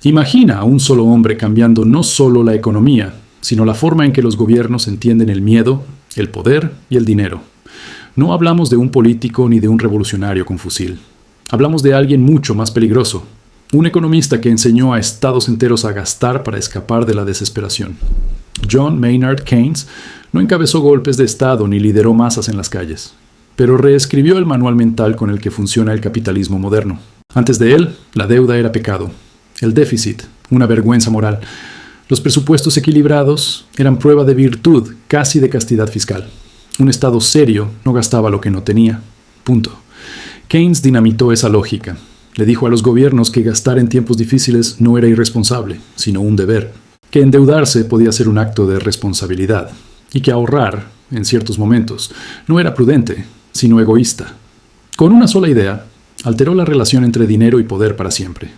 Imagina a un solo hombre cambiando no solo la economía, sino la forma en que los gobiernos entienden el miedo, el poder y el dinero. No hablamos de un político ni de un revolucionario con fusil. Hablamos de alguien mucho más peligroso, un economista que enseñó a estados enteros a gastar para escapar de la desesperación. John Maynard Keynes no encabezó golpes de Estado ni lideró masas en las calles, pero reescribió el manual mental con el que funciona el capitalismo moderno. Antes de él, la deuda era pecado, el déficit, una vergüenza moral. Los presupuestos equilibrados eran prueba de virtud, casi de castidad fiscal. Un Estado serio no gastaba lo que no tenía. Punto. Keynes dinamitó esa lógica. Le dijo a los gobiernos que gastar en tiempos difíciles no era irresponsable, sino un deber. Que endeudarse podía ser un acto de responsabilidad. Y que ahorrar, en ciertos momentos, no era prudente, sino egoísta. Con una sola idea, alteró la relación entre dinero y poder para siempre.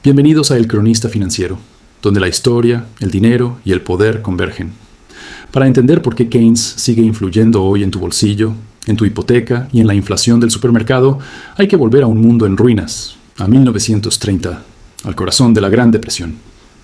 Bienvenidos a El Cronista Financiero, donde la historia, el dinero y el poder convergen. Para entender por qué Keynes sigue influyendo hoy en tu bolsillo, en tu hipoteca y en la inflación del supermercado, hay que volver a un mundo en ruinas, a 1930, al corazón de la Gran Depresión.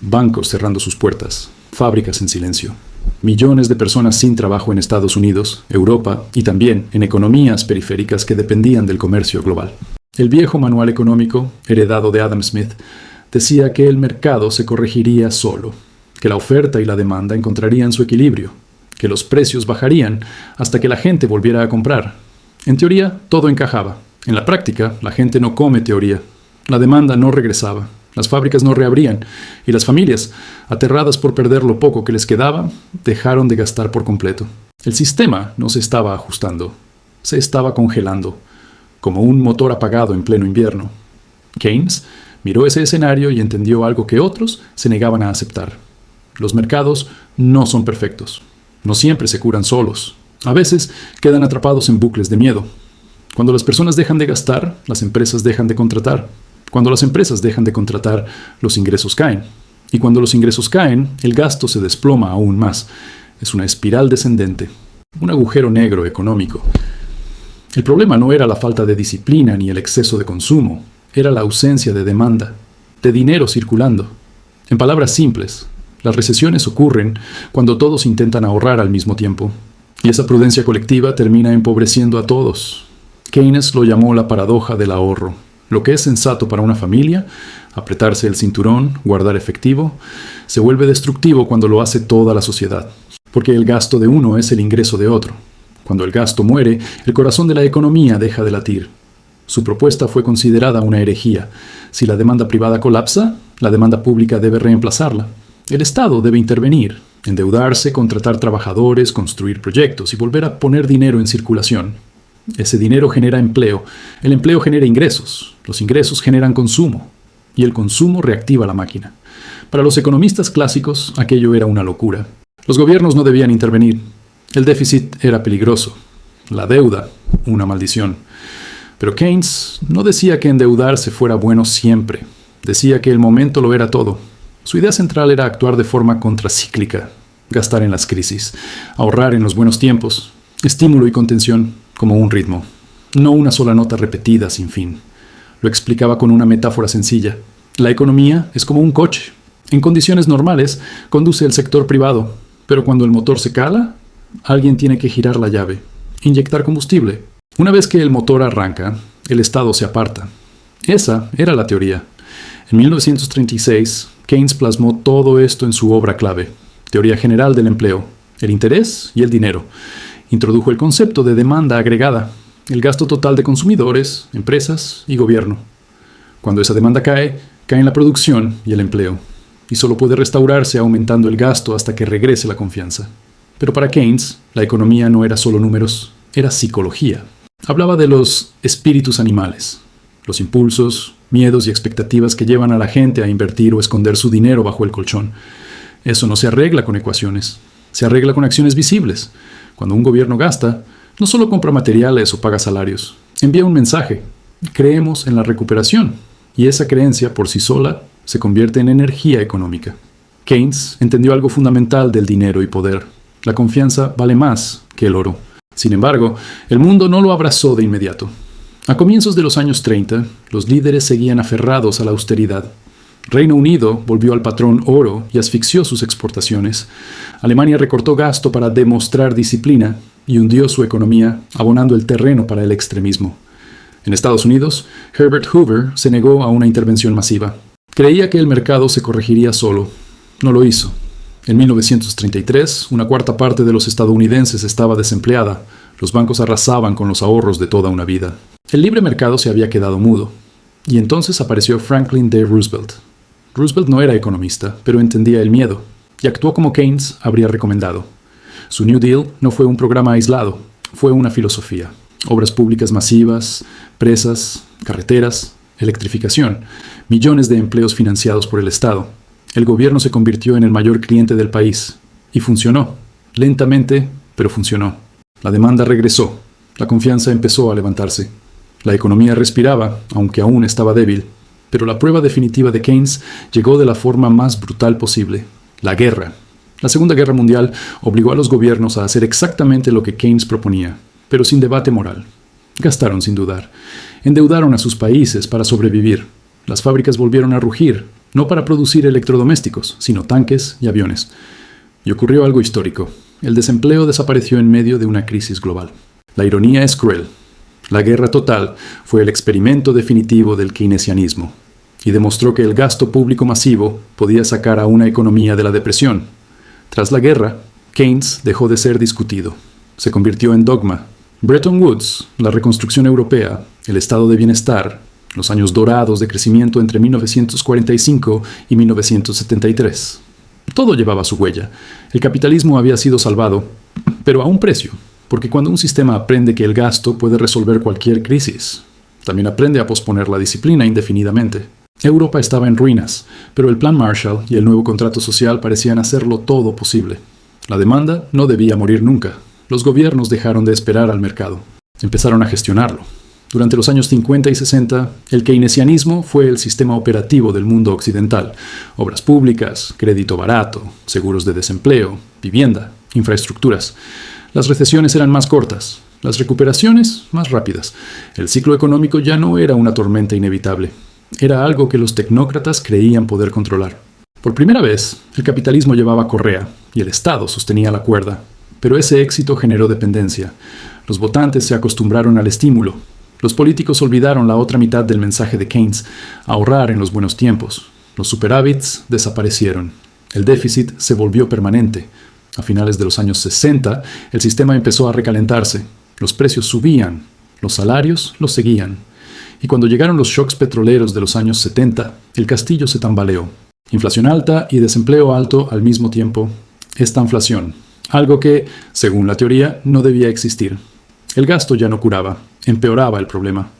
Bancos cerrando sus puertas, fábricas en silencio, millones de personas sin trabajo en Estados Unidos, Europa y también en economías periféricas que dependían del comercio global. El viejo manual económico, heredado de Adam Smith, decía que el mercado se corregiría solo, que la oferta y la demanda encontrarían su equilibrio, que los precios bajarían hasta que la gente volviera a comprar. En teoría, todo encajaba. En la práctica, la gente no come teoría. La demanda no regresaba, las fábricas no reabrían, y las familias, aterradas por perder lo poco que les quedaba, dejaron de gastar por completo. El sistema no se estaba ajustando, se estaba congelando, como un motor apagado en pleno invierno. Keynes miró ese escenario y entendió algo que otros se negaban a aceptar. Los mercados no son perfectos. No siempre se curan solos. A veces quedan atrapados en bucles de miedo. Cuando las personas dejan de gastar, las empresas dejan de contratar. Cuando las empresas dejan de contratar, los ingresos caen. Y cuando los ingresos caen, el gasto se desploma aún más. Es una espiral descendente, un agujero negro económico. El problema no era la falta de disciplina ni el exceso de consumo. Era la ausencia de demanda, de dinero circulando. En palabras simples, las recesiones ocurren cuando todos intentan ahorrar al mismo tiempo. Y esa prudencia colectiva termina empobreciendo a todos. Keynes lo llamó la paradoja del ahorro. Lo que es sensato para una familia, apretarse el cinturón, guardar efectivo, se vuelve destructivo cuando lo hace toda la sociedad. Porque el gasto de uno es el ingreso de otro. Cuando el gasto muere, el corazón de la economía deja de latir. Su propuesta fue considerada una herejía. Si la demanda privada colapsa, la demanda pública debe reemplazarla. El Estado debe intervenir, endeudarse, contratar trabajadores, construir proyectos y volver a poner dinero en circulación. Ese dinero genera empleo, el empleo genera ingresos, los ingresos generan consumo, y el consumo reactiva la máquina. Para los economistas clásicos, aquello era una locura. Los gobiernos no debían intervenir. El déficit era peligroso. La deuda, una maldición. Pero Keynes no decía que endeudarse fuera bueno siempre. Decía que el momento lo era todo. Su idea central era actuar de forma contracíclica, gastar en las crisis, ahorrar en los buenos tiempos, estímulo y contención como un ritmo, no una sola nota repetida sin fin. Lo explicaba con una metáfora sencilla. La economía es como un coche. En condiciones normales conduce el sector privado, pero cuando el motor se cala, alguien tiene que girar la llave, inyectar combustible. Una vez que el motor arranca, el Estado se aparta. Esa era la teoría. En 1936, Keynes plasmó todo esto en su obra clave, Teoría General del Empleo, el interés y el dinero. Introdujo el concepto de demanda agregada, el gasto total de consumidores, empresas y gobierno. Cuando esa demanda cae, caen la producción y el empleo, y solo puede restaurarse aumentando el gasto hasta que regrese la confianza. Pero para Keynes, la economía no era solo números, era psicología. Hablaba de los espíritus animales, los impulsos, miedos y expectativas que llevan a la gente a invertir o esconder su dinero bajo el colchón. Eso no se arregla con ecuaciones, se arregla con acciones visibles. Cuando un gobierno gasta, no solo compra materiales o paga salarios, envía un mensaje. Creemos en la recuperación, y esa creencia por sí sola se convierte en energía económica. Keynes entendió algo fundamental del dinero y poder. La confianza vale más que el oro. Sin embargo, el mundo no lo abrazó de inmediato. A comienzos de los años 30, los líderes seguían aferrados a la austeridad. Reino Unido volvió al patrón oro y asfixió sus exportaciones. Alemania recortó gasto para demostrar disciplina y hundió su economía, abonando el terreno para el extremismo. En Estados Unidos, Herbert Hoover se negó a una intervención masiva. Creía que el mercado se corregiría solo. No lo hizo. En 1933, una cuarta parte de los estadounidenses estaba desempleada. Los bancos arrasaban con los ahorros de toda una vida. El libre mercado se había quedado mudo. Y entonces apareció Franklin D. Roosevelt. Roosevelt no era economista, pero entendía el miedo, y actuó como Keynes habría recomendado. Su New Deal no fue un programa aislado, fue una filosofía. Obras públicas masivas, presas, carreteras, electrificación, millones de empleos financiados por el Estado. El gobierno se convirtió en el mayor cliente del país, y funcionó. Lentamente, pero funcionó. La demanda regresó, la confianza empezó a levantarse. La economía respiraba, aunque aún estaba débil. Pero la prueba definitiva de Keynes llegó de la forma más brutal posible: la guerra. La Segunda Guerra Mundial obligó a los gobiernos a hacer exactamente lo que Keynes proponía, pero sin debate moral. Gastaron sin dudar. Endeudaron a sus países para sobrevivir. Las fábricas volvieron a rugir, no para producir electrodomésticos, sino tanques y aviones. Y ocurrió algo histórico. El desempleo desapareció en medio de una crisis global. La ironía es cruel. La guerra total fue el experimento definitivo del keynesianismo y demostró que el gasto público masivo podía sacar a una economía de la depresión. Tras la guerra, Keynes dejó de ser discutido. Se convirtió en dogma. Bretton Woods, la reconstrucción europea, el estado de bienestar, los años dorados de crecimiento entre 1945 y 1973. Todo llevaba su huella. El capitalismo había sido salvado, pero a un precio. Porque cuando un sistema aprende que el gasto puede resolver cualquier crisis, también aprende a posponer la disciplina indefinidamente. Europa estaba en ruinas, pero el Plan Marshall y el nuevo contrato social parecían hacerlo todo posible. La demanda no debía morir nunca. Los gobiernos dejaron de esperar al mercado. Empezaron a gestionarlo. Durante los años 50 y 60, el keynesianismo fue el sistema operativo del mundo occidental. Obras públicas, crédito barato, seguros de desempleo, vivienda, infraestructuras. Las recesiones eran más cortas, las recuperaciones más rápidas. El ciclo económico ya no era una tormenta inevitable. Era algo que los tecnócratas creían poder controlar. Por primera vez, el capitalismo llevaba correa y el Estado sostenía la cuerda. Pero ese éxito generó dependencia. Los votantes se acostumbraron al estímulo. Los políticos olvidaron la otra mitad del mensaje de Keynes: ahorrar en los buenos tiempos. Los superávits desaparecieron. El déficit se volvió permanente. A finales de los años 60, el sistema empezó a recalentarse. Los precios subían, los salarios los seguían. Y cuando llegaron los shocks petroleros de los años 70, el castillo se tambaleó. Inflación alta y desempleo alto al mismo tiempo. Estanflación, algo que, según la teoría, no debía existir. El gasto ya no curaba, empeoraba el problema.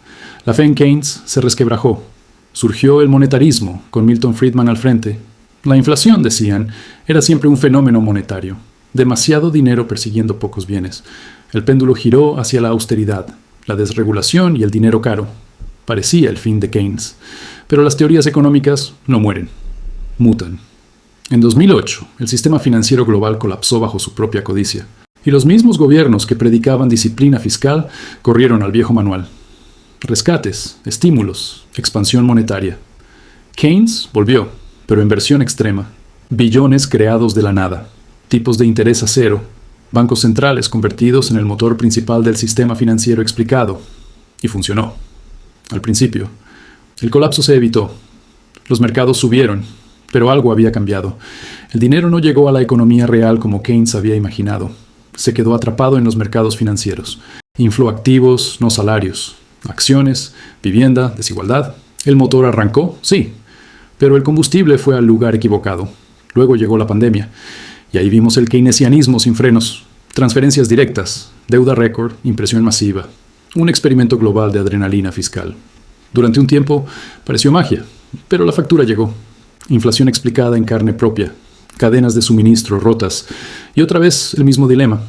La fe en Keynes se resquebrajó. Surgió el monetarismo, con Milton Friedman al frente. La inflación, decían, era siempre un fenómeno monetario. Demasiado dinero persiguiendo pocos bienes. El péndulo giró hacia la austeridad, la desregulación y el dinero caro. Parecía el fin de Keynes. Pero las teorías económicas no mueren, mutan. En 2008, el sistema financiero global colapsó bajo su propia codicia. Y los mismos gobiernos que predicaban disciplina fiscal corrieron al viejo manual. Rescates, estímulos, expansión monetaria. Keynes volvió, pero en versión extrema. Billones creados de la nada. Tipos de interés a cero, bancos centrales convertidos en el motor principal del sistema financiero explicado. Y funcionó. Al principio. El colapso se evitó. Los mercados subieron, pero algo había cambiado. El dinero no llegó a la economía real como Keynes había imaginado. Se quedó atrapado en los mercados financieros. Infló activos, no salarios. Acciones, vivienda, desigualdad. El motor arrancó, sí, pero el combustible fue al lugar equivocado. Luego llegó la pandemia. Y ahí vimos el keynesianismo sin frenos. Transferencias directas, deuda récord, impresión masiva. Un experimento global de adrenalina fiscal. Durante un tiempo pareció magia, pero la factura llegó. Inflación explicada en carne propia. Cadenas de suministro rotas. Y otra vez el mismo dilema.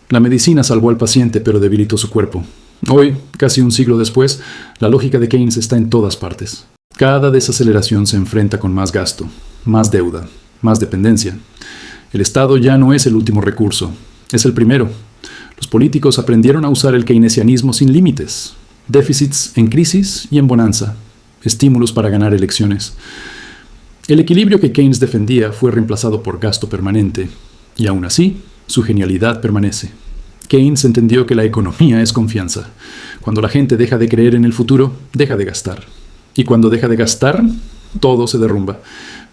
La medicina salvó al paciente, pero debilitó su cuerpo. Hoy, casi un siglo después, la lógica de Keynes está en todas partes. Cada desaceleración se enfrenta con más gasto, más deuda, más dependencia. El Estado ya no es el último recurso, es el primero. Los políticos aprendieron a usar el keynesianismo sin límites. Déficits en crisis y en bonanza. Estímulos para ganar elecciones. El equilibrio que Keynes defendía fue reemplazado por gasto permanente, y aún así, su genialidad permanece. Keynes entendió que la economía es confianza. Cuando la gente deja de creer en el futuro, deja de gastar. Y cuando deja de gastar, todo se derrumba.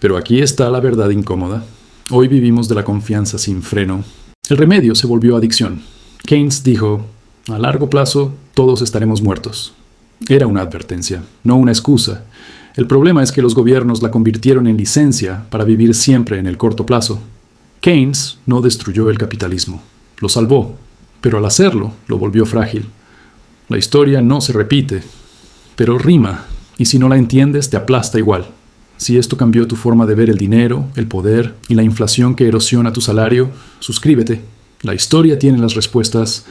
Pero aquí está la verdad incómoda. Hoy vivimos de la confianza sin freno. El remedio se volvió adicción. Keynes dijo, a largo plazo, todos estaremos muertos. Era una advertencia, no una excusa. El problema es que los gobiernos la convirtieron en licencia para vivir siempre en el corto plazo. Keynes no destruyó el capitalismo, lo salvó, pero al hacerlo lo volvió frágil. La historia no se repite, pero rima, y si no la entiendes te aplasta igual. Si esto cambió tu forma de ver el dinero, el poder y la inflación que erosiona tu salario, suscríbete. La historia tiene las respuestas,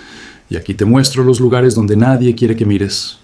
y aquí te muestro los lugares donde nadie quiere que mires.